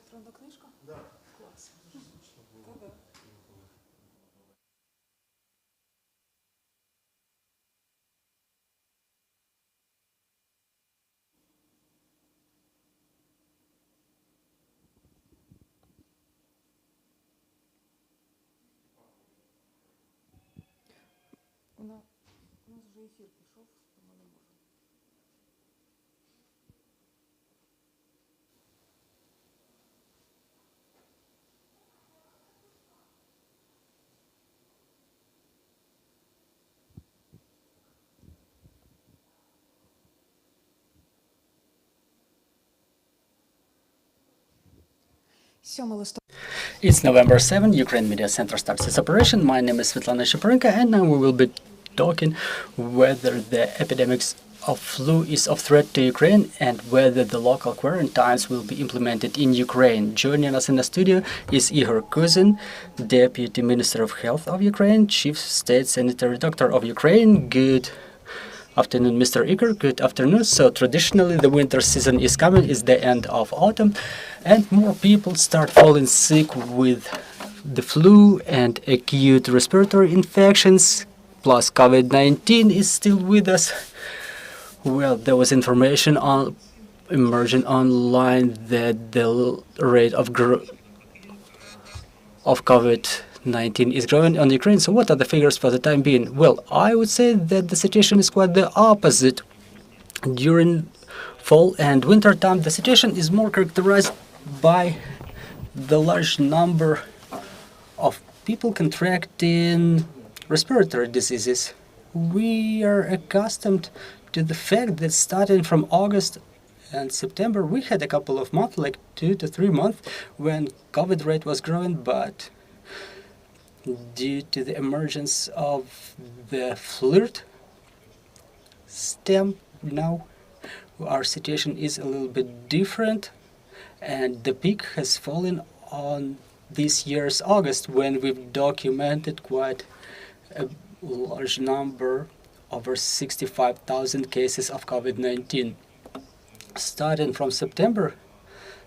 електронна книжка? Да. Клас. Та-да. У нас вже ефір пішов, тому не можу. It's November 7, Ukraine Media Center starts its operation. My name is Svetlana Shaparenko, and now we will be talking whether the epidemics of flu is of threat to Ukraine and whether the local quarantines will be implemented in Ukraine. Joining us in the studio is Ihor Kuzin, Deputy Minister of Health of Ukraine, Chief State Sanitary Doctor of Ukraine. Good afternoon, Mr. Ihor. Good afternoon. So traditionally the winter season is coming, it's the end of autumn, and more people start falling sick with the flu and acute respiratory infections, plus COVID-19 is still with us. Well, there was information emerging online that the rate of COVID-19 is growing on Ukraine. So what are the figures for the time being? Well, I would say that the situation is quite the opposite. During fall and winter time, the situation is more characterized by the large number of people contracting respiratory diseases. We are accustomed to the fact that starting from August and September, we had a couple of months, like 2 to 3 months, when COVID rate was growing, but due to the emergence of the flirt stem, now our situation is a little bit different, and the peak has fallen on this year's August, when we've documented quite a large number, over 65,000 cases of COVID-19. Starting from September,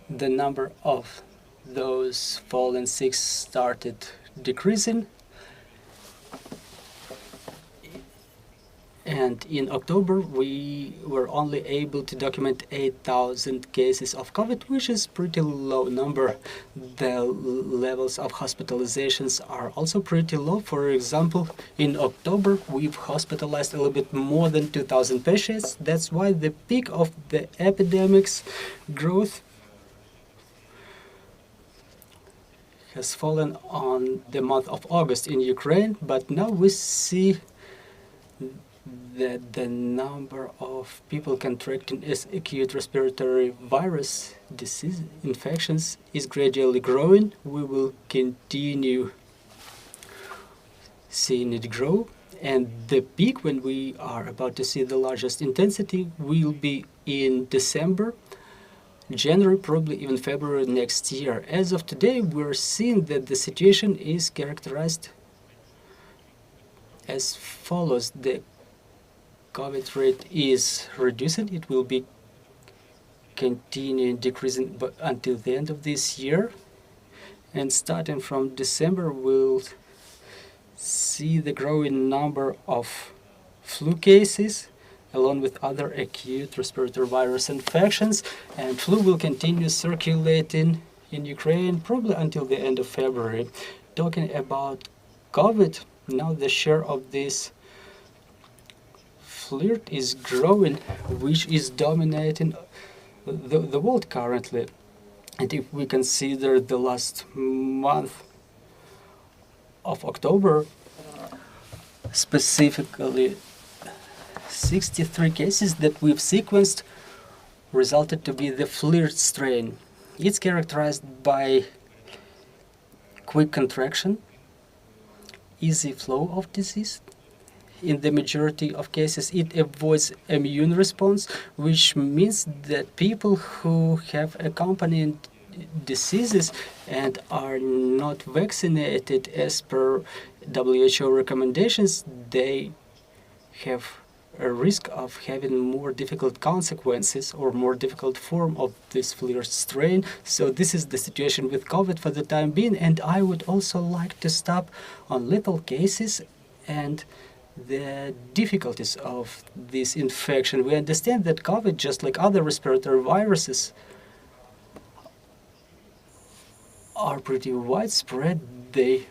the number of those fallen sick started decreasing, and in October we were only able to document 8,000 cases of COVID, which is pretty low number. The levels of hospitalizations are also pretty low. For example, in October we've hospitalized a little bit more than 2,000 patients. That's why the peak of the epidemic's growth has fallen on the month of August in Ukraine, but now we see that the number of people contracting acute respiratory virus disease infections is gradually growing. We will continue seeing it grow, and the peak, when we are about to see the largest intensity, will be in December, January, probably even February next year. As of today, we're seeing that the situation is characterized as follows. The COVID rate is reducing. It will be continuing decreasing until the end of this year. And starting from December, we'll see the growing number of flu cases, along with other acute respiratory virus infections. And flu will continue circulating in Ukraine probably until the end of February. Talking about COVID, now the share of this flirt is growing, which is dominating the world currently. And if we consider the last month of October, specifically 63 cases that we've sequenced resulted to be the flirt strain. It's characterized by quick contraction, easy flow of disease. In the majority of cases, it avoids immune response, which means that people who have accompanying diseases and are not vaccinated as per WHO recommendations, they have a risk of having more difficult consequences or more difficult form of this flu strain. So this is the situation with COVID for the time being, and I would also like to stop on lethal cases and the difficulties of this infection. We understand that COVID, just like other respiratory viruses, are pretty widespread. They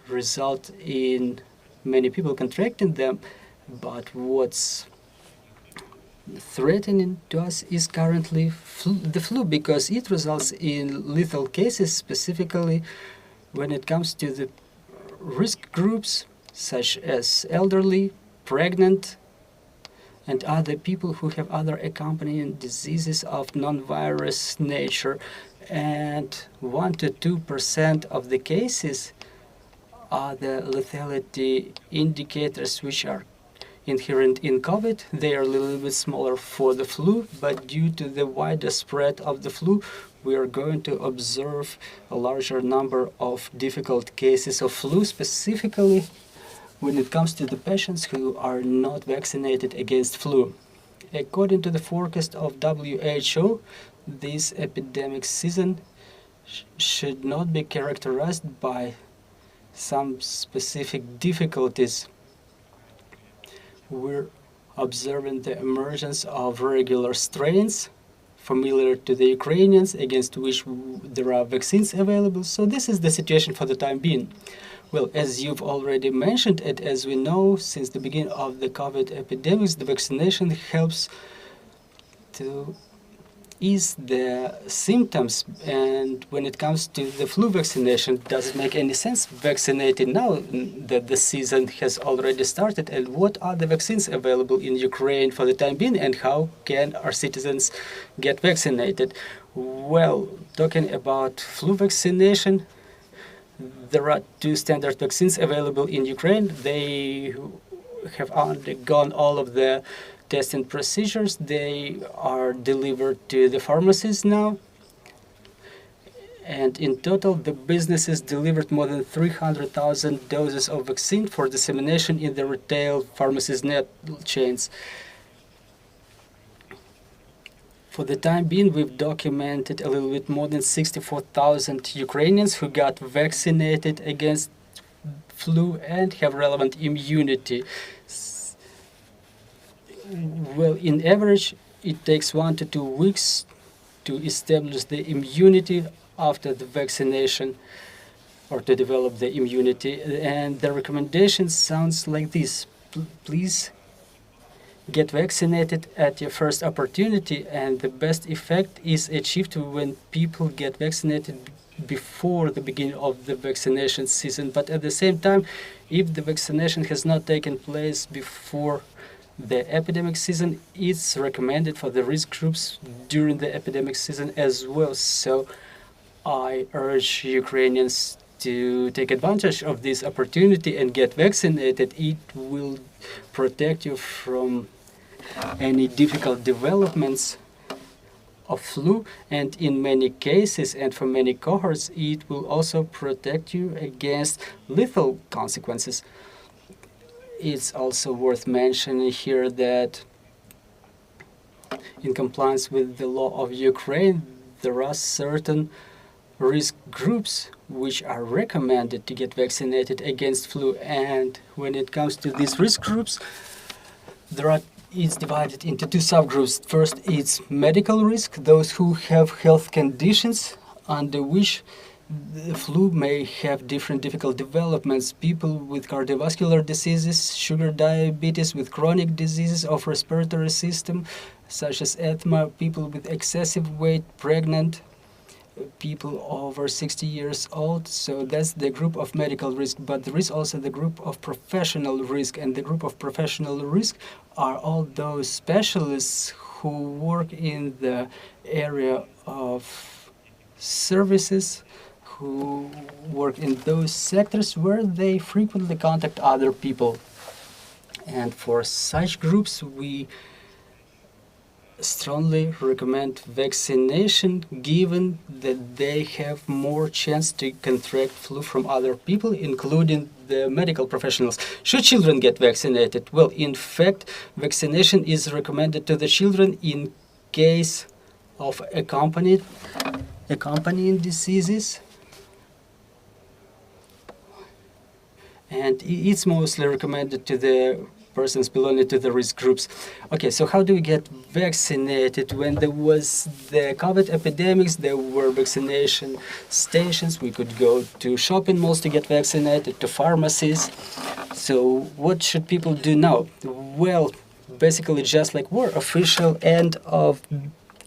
result in many people contracting them, but what's threatening to us is currently the flu, because it results in lethal cases, specifically when it comes to the risk groups such as elderly, pregnant, and other people who have other accompanying diseases of non-virus nature. And 1 to 2% of the cases are the lethality indicators which are inherent in COVID. They are a little bit smaller for the flu, but due to the wider spread of the flu, we are going to observe a larger number of difficult cases of flu, specifically when it comes to the patients who are not vaccinated against flu. According to the forecast of WHO, this epidemic season should not be characterized by some specific difficulties. We're observing the emergence of regular strains familiar to the Ukrainians, against which there are vaccines available. So this is the situation for the time being. Well, as you've already mentioned, and as we know, since the beginning of the COVID epidemics, the vaccination helps to ease the symptoms. And when it comes to the flu vaccination, does it make any sense vaccinating now that the season has already started? And what are the vaccines available in Ukraine for the time being, and how can our citizens get vaccinated? Well, talking about flu vaccination, there are 2 standard vaccines available in Ukraine. They have undergone all of the testing procedures. They are delivered to the pharmacies now. And in total, the businesses delivered more than 300,000 doses of vaccine for dissemination in the retail pharmacies net chains. For the time being, we've documented a little bit more than 64,000 Ukrainians who got vaccinated against flu and have relevant immunity. Well, in average, it takes 1 to 2 weeks to establish the immunity after the vaccination, or to develop the immunity. And the recommendation sounds like this: please get vaccinated at your first opportunity, and the best effect is achieved when people get vaccinated before the beginning of the vaccination season. But at the same time, if the vaccination has not taken place before the epidemic season, it's recommended for the risk groups during the epidemic season as well. So I urge Ukrainians to take advantage of this opportunity and get vaccinated. It will protect you from any difficult developments of flu, and in many cases and for many cohorts, it will also protect you against lethal consequences. It's also worth mentioning here that in compliance with the law of Ukraine, there are certain risk groups which are recommended to get vaccinated against flu. And when it comes to these risk groups, it's divided into 2 subgroups. First, it's medical risk, those who have health conditions under which the flu may have different difficult developments. People with cardiovascular diseases, sugar diabetes, with chronic diseases of respiratory system, such as asthma, people with excessive weight, pregnant, people over 60 years old. So that's the group of medical risk. But there is also the group of professional risk, and the group of professional risk are all those specialists who work in the area of services, who work in those sectors where they frequently contact other people. And for such groups, we strongly recommend vaccination, given that they have more chance to contract flu from other people, including the medical professionals. Should children get vaccinated? Well, in fact, vaccination is recommended to the children in case of accompanying diseases, and it's mostly recommended to the persons belonging to the risk groups. Okay, so how do we get vaccinated? When there was the COVID epidemics, there were vaccination stations. We could go to shopping malls to get vaccinated, to pharmacies. So what should people do now? Well, basically just like war, official end of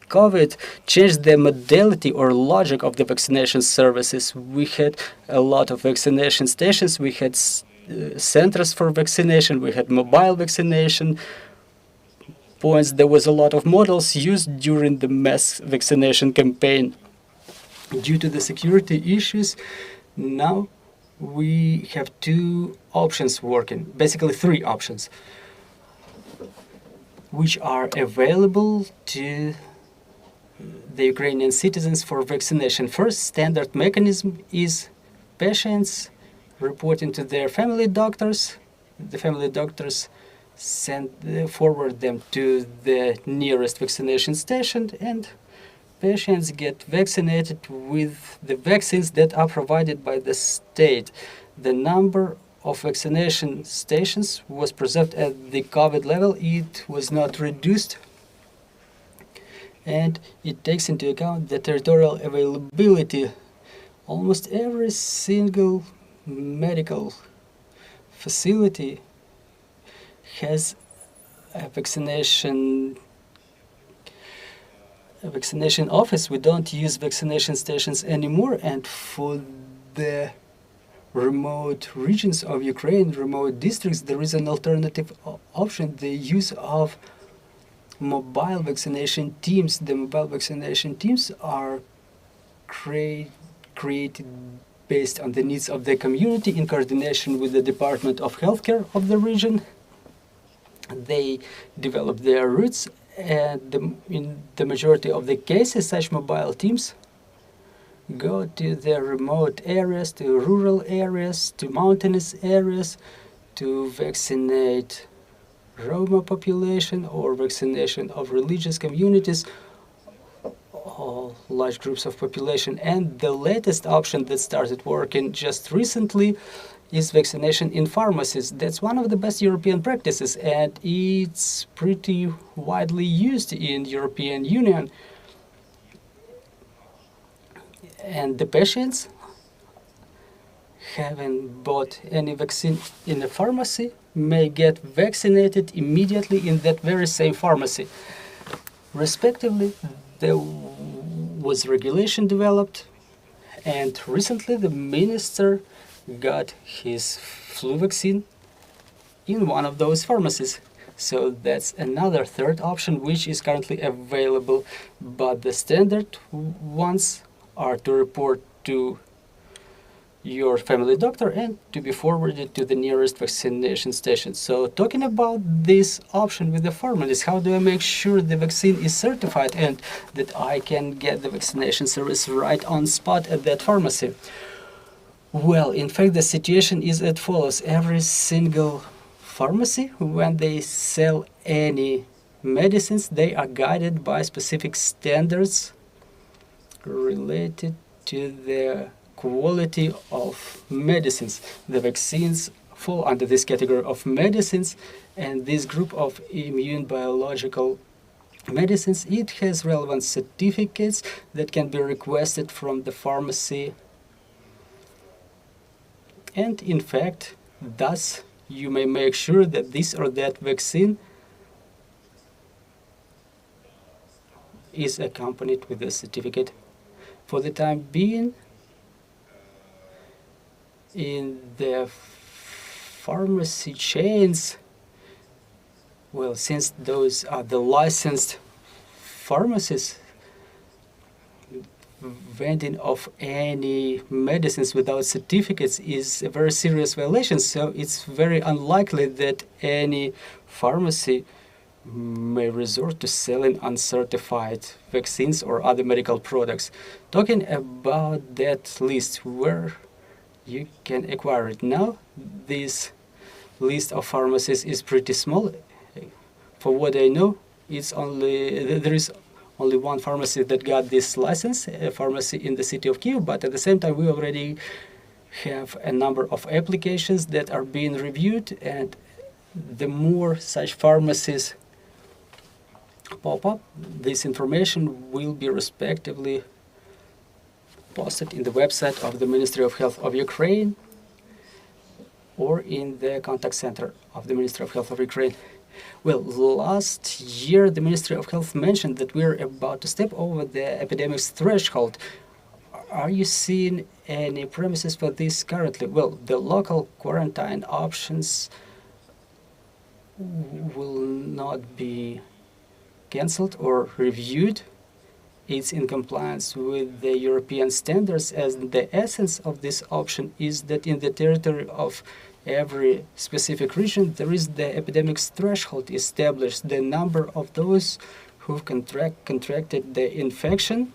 COVID changed the modality or logic of the vaccination services. We had a lot of vaccination stations. We had centers for vaccination. We had mobile vaccination points. There was a lot of models used during the mass vaccination campaign. Due to the security issues, now we have two options working, basically three options, which are available to the Ukrainian citizens for vaccination. First standard mechanism is patients reporting to their family doctors. The family doctors forward them to the nearest vaccination station, and patients get vaccinated with the vaccines that are provided by the state. The number of vaccination stations was preserved at the COVID level. It was not reduced, and it takes into account the territorial availability. Almost every single medical facility has a vaccination office. We don't use vaccination stations anymore, and for the remote regions of Ukraine, remote districts, there is an alternative option, the use of mobile vaccination teams. The mobile vaccination teams are created based on the needs of the community in coordination with the Department of Healthcare of the region. They develop their routes, and in the majority of the cases, such mobile teams go to the remote areas, to rural areas, to mountainous areas, to vaccinate Roma population or vaccination of religious communities, or large groups of population. And the latest option that started working just recently is vaccination in pharmacies. That's one of the best European practices, and it's pretty widely used in European Union. And the patients haven't bought any vaccine in a pharmacy may get vaccinated immediately in that very same pharmacy. Respectively, there was regulation developed, and recently the minister got his flu vaccine in one of those pharmacies. So that's another third option which is currently available, but the standard ones are to report to your family doctor and to be forwarded to the nearest vaccination station. So talking about this option with the pharmacist, how do I make sure the vaccine is certified and that I can get the vaccination service right on spot at that pharmacy? Well, in fact, the situation is as follows. Every single pharmacy, when they sell any medicines, they are guided by specific standards related to the quality of medicines. The vaccines fall under this category of medicines, and this group of immune biological medicines, it has relevant certificates that can be requested from the pharmacy. And in fact, thus you may make sure that this or that vaccine is accompanied with a certificate. For the time being, in the pharmacy chains, well, since those are the licensed pharmacies, vending of any medicines without certificates is a very serious violation. So it's very unlikely that any pharmacy may resort to selling uncertified vaccines or other medical products. Talking about that list, where you can acquire it now, this list of pharmacies is pretty small. For what I know, there is only one pharmacy that got this license, a pharmacy in the city of Kyiv, but at the same time we already have a number of applications that are being reviewed, and the more such pharmacies pop up, this information will be respectively posted in the website of the Ministry of Health of Ukraine or in the contact center of the Ministry of Health of Ukraine. Well, last year the Ministry of Health mentioned that we're about to step over the epidemic's threshold. Are you seeing any premises for this currently? Well, the local quarantine options will not be cancelled or reviewed. It's in compliance with the European standards, as the essence of this option is that in the territory of every specific region there is the epidemic's threshold established, the number of those who've contracted the infection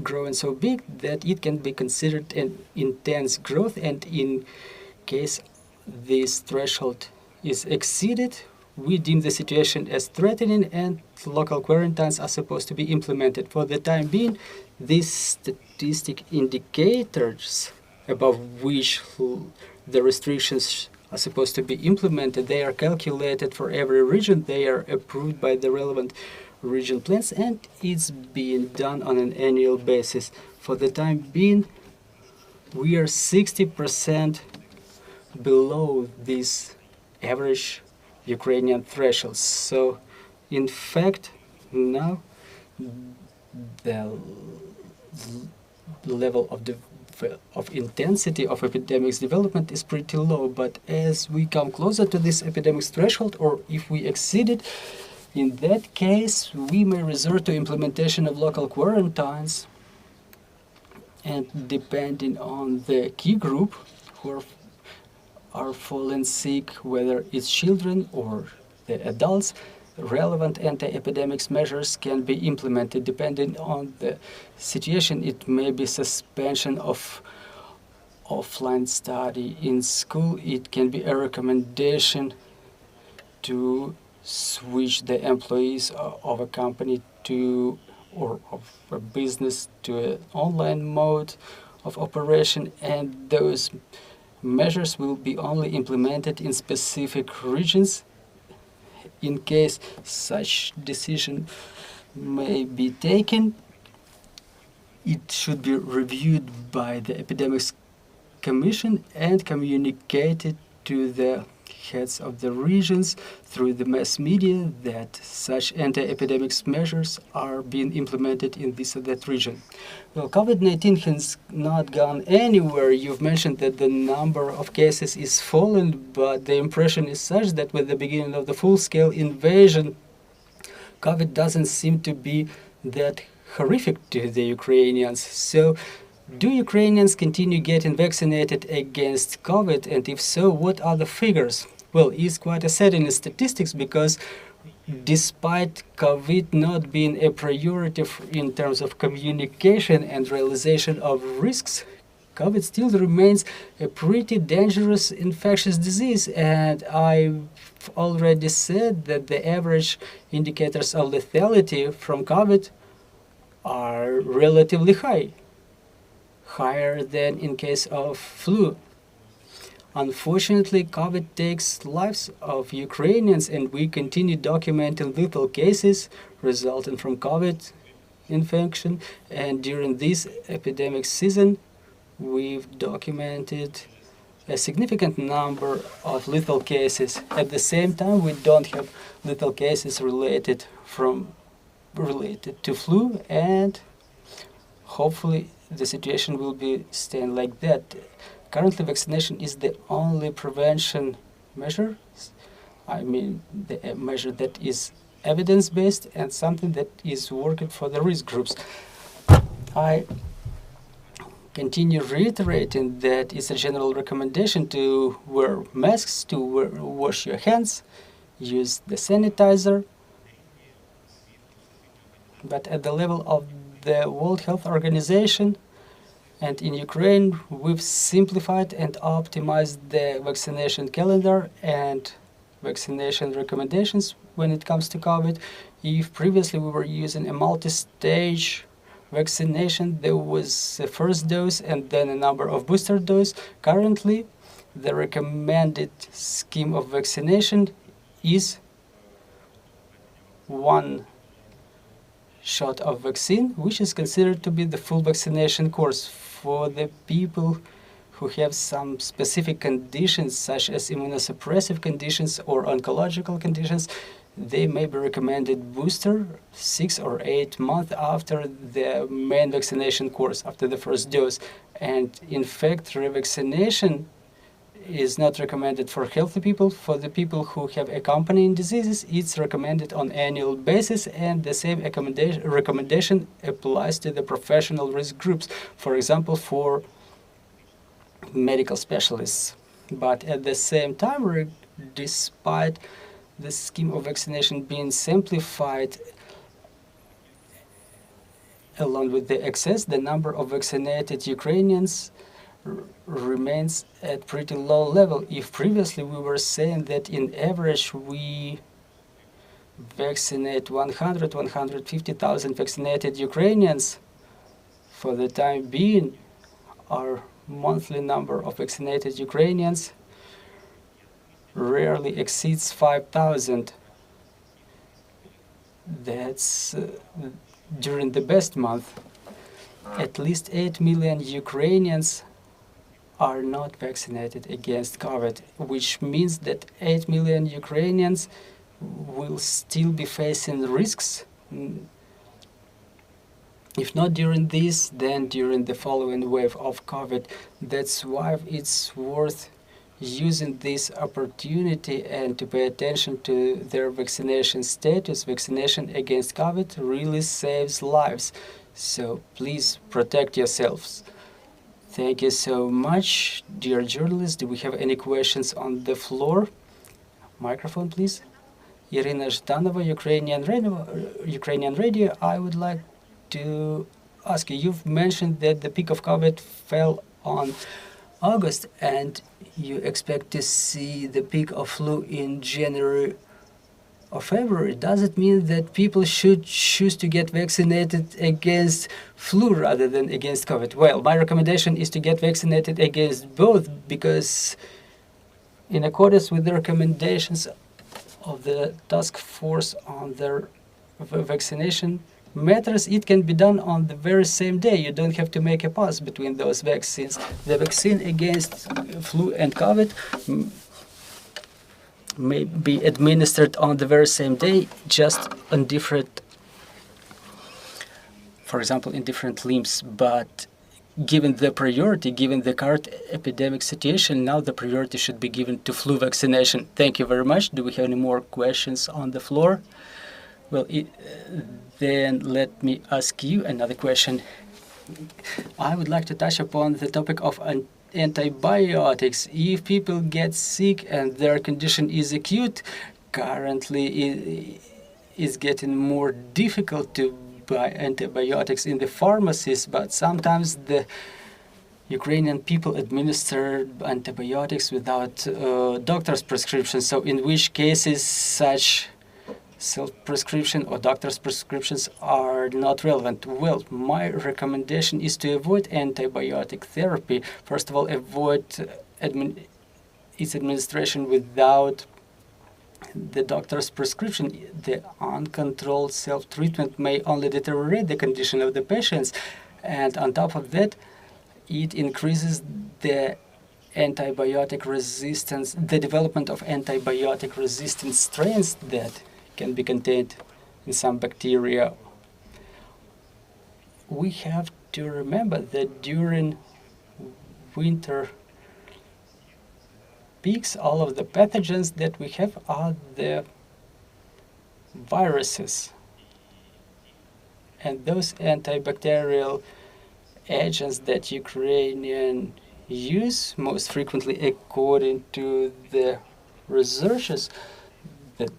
growing so big that it can be considered an intense growth, and in case this threshold is exceeded, we deem the situation as threatening and local quarantines are supposed to be implemented. For the time being, these statistic indicators above which the restrictions are supposed to be implemented, they are calculated for every region, they are approved by the relevant region plans, and it's being done on an annual basis. For the time being, we are 60% below this average Ukrainian thresholds. So, in fact, now the level of intensity of epidemics development is pretty low. But as we come closer to this epidemic's threshold, or if we exceed it, in that case, we may resort to implementation of local quarantines, and depending on the key group who are fallen sick, whether it's children or the adults, relevant anti-epidemics measures can be implemented. Depending on the situation, it may be suspension of offline study in school. It can be a recommendation to switch the employees of a company to, or of a business, to an online mode of operation, and those measures will be only implemented in specific regions. In case such decision may be taken, it should be reviewed by the Epidemics Commission and communicated to the heads of the regions through the mass media that such anti-epidemics measures are being implemented in this or that region. Well, COVID-19 has not gone anywhere. You've mentioned that the number of cases is fallen, but the impression is such that with the beginning of the full-scale invasion, COVID doesn't seem to be that horrific to the Ukrainians. So, do Ukrainians continue getting vaccinated against COVID, and if so, what are the figures? Well, it's quite a setting in statistics, because despite COVID not being a priority in terms of communication and realization of risks, COVID still remains a pretty dangerous infectious disease, and I've already said that the average indicators of lethality from COVID are relatively high. Higher than in case of flu. Unfortunately, COVID takes lives of Ukrainians, and we continue documenting lethal cases resulting from COVID infection. And during this epidemic season, we've documented a significant number of lethal cases. At the same time, we don't have lethal cases related to flu, and hopefully the situation will be staying like that. Currently, vaccination is the only prevention measure. I mean, the measure that is evidence-based and something that is working for the risk groups. I continue reiterating that it's a general recommendation to wear masks, to wash your hands, use the sanitizer. But at the level of the World Health Organization and in Ukraine, we've simplified and optimized the vaccination calendar and vaccination recommendations when it comes to COVID. If previously we were using a multi-stage vaccination, there was a first dose and then a number of booster doses. Currently, the recommended scheme of vaccination is one shot of vaccine, which is considered to be the full vaccination course. For the people who have some specific conditions, such as immunosuppressive conditions or oncological conditions, they may be recommended booster 6 or 8 months after the main vaccination course, after the first dose. And in fact, revaccination is not recommended for healthy people. For the people who have accompanying diseases, it's recommended on annual basis, and the same recommendation applies to the professional risk groups, for example, for medical specialists. But at the same time, despite the scheme of vaccination being simplified, along with the access, the number of vaccinated Ukrainians remains at pretty low level. If previously we were saying that in average we vaccinate 150,000 vaccinated Ukrainians, for the time being, our monthly number of vaccinated Ukrainians rarely exceeds 5,000. That's during the best month. At least 8 million Ukrainians are not vaccinated against COVID, which means that 8 million Ukrainians will still be facing risks. If not during this, then during the following wave of COVID. That's why it's worth using this opportunity and to pay attention to their vaccination status. Vaccination against COVID really saves lives. So please protect yourselves. Thank you so much, dear journalists. Do we have any questions on the floor? Microphone, please. Irina Zhdanova, Ukrainian Radio. I would like to ask you, you've mentioned that the peak of COVID fell on August, and you expect to see the peak of flu in January or February. Does it mean that people should choose to get vaccinated against flu rather than against COVID? Well, my recommendation is to get vaccinated against both, because in accordance with the recommendations of the task force on their vaccination matters, it can be done on the very same day. You don't have to make a pause between those vaccines. The vaccine against flu and COVID may be administered on the very same day, just on different, for example, in different limbs. But given the priority, given the current epidemic situation, now the priority should be given to flu vaccination. Thank you very much. Do we have any more questions on the floor? Well, then let me ask you another question. I would like to touch upon the topic of antibiotics. If people get sick and their condition is acute, currently it's getting more difficult to buy antibiotics in the pharmacies, but sometimes the Ukrainian people administer antibiotics without doctor's prescription. So in which cases such self-prescription or doctor's prescriptions are not relevant? Well, my recommendation is to avoid antibiotic therapy. First of all, avoid its administration without the doctor's prescription. The uncontrolled self-treatment may only deteriorate the condition of the patients, and on top of that, it increases the antibiotic resistance, the development of antibiotic resistant strains that can be contained in some bacteria. We have to remember that during winter peaks, all of the pathogens that we have are the viruses. And those antibacterial agents that Ukrainians use, most frequently according to the researchers that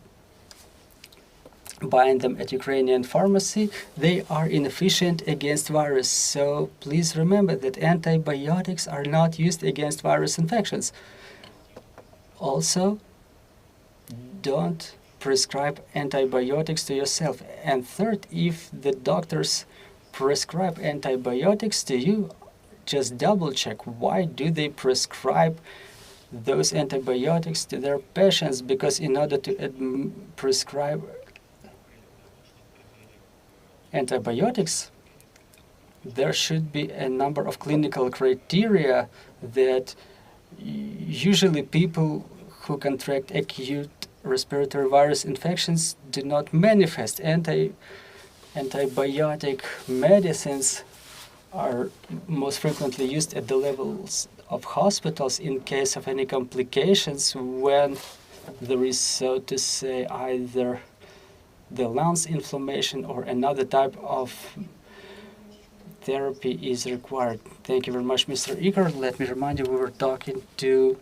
buying them at Ukrainian pharmacy, they are inefficient against virus. So please remember that antibiotics are not used against virus infections. Also, don't prescribe antibiotics to yourself. And third, if the doctors prescribe antibiotics to you, just double check why do they prescribe those antibiotics to their patients, because in order to prescribe antibiotics, there should be a number of clinical criteria that usually people who contract acute respiratory virus infections do not manifest. Antibiotic medicines are most frequently used at the levels of hospitals in case of any complications when there is, so to say, either the lungs inflammation or another type of therapy is required. Thank you very much, Mr. Ihor. Let me remind you, we were talking to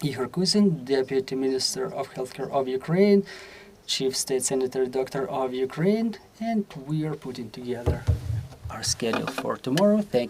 Ihor Kuzin, Deputy Minister of Healthcare of Ukraine, Chief State Sanitary Doctor of Ukraine, and we are putting together our schedule for tomorrow. Thank